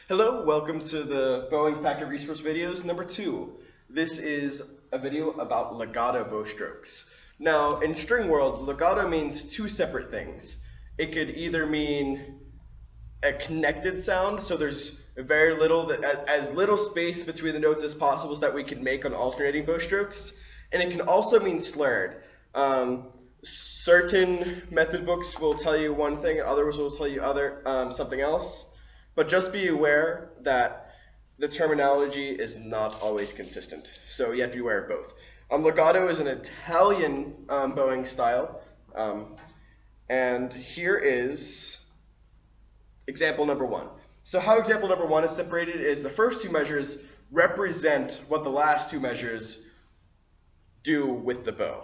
Hello, welcome to the Boeing Packet Resource videos number 2. This is a video about legato bow strokes. Now, in string world, legato means two separate things. It could either mean a connected sound, so there's very little, as little space between the notes as possible so that we can make on alternating bow strokes. And it can also mean slurred. Certain method books will tell you one thing, and others will tell you something else. But just be aware that the terminology is not always consistent. So you have to be aware of both. Legato is an Italian bowing style. And here is example number 1. So how example number 1 is separated is the first two measures represent what the last two measures do with the bow.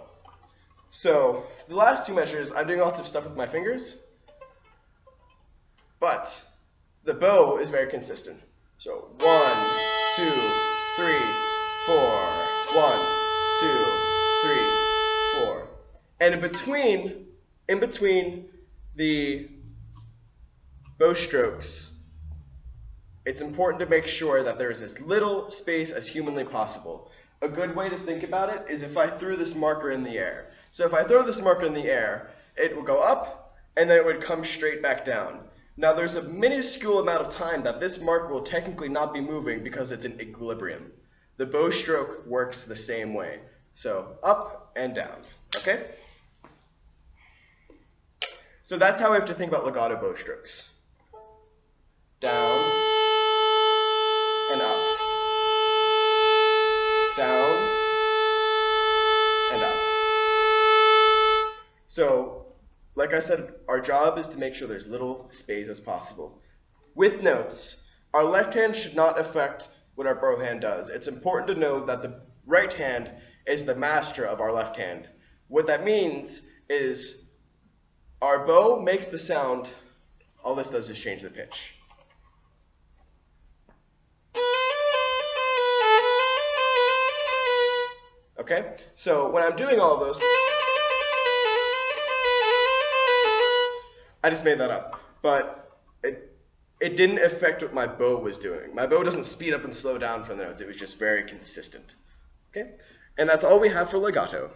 So the last two measures, I'm doing lots of stuff with my fingers, but the bow is very consistent. So 1, 2, 3, 4, 1, 2, 3, 4. And in between the bow strokes, it's important to make sure that there is as little space as humanly possible. A good way to think about it is if I threw this marker in the air. So if I throw this marker in the air, it will go up, and then it would come straight back down. Now there's a minuscule amount of time that this marker will technically not be moving because it's in equilibrium. The bow stroke works the same way. So up and down, okay? So that's how we have to think about legato bow strokes. Down and up. Down and up. So, like I said, our job is to make sure there's little space as possible. With notes, our left hand should not affect what our bow hand does. It's important to know that the right hand is the master of our left hand. What that means is our bow makes the sound, all this does is change the pitch. Okay, so when I'm doing all of those, I just made that up, but it didn't affect what my bow was doing. My bow doesn't speed up and slow down for the notes, it was just very consistent. Okay, and that's all we have for legato.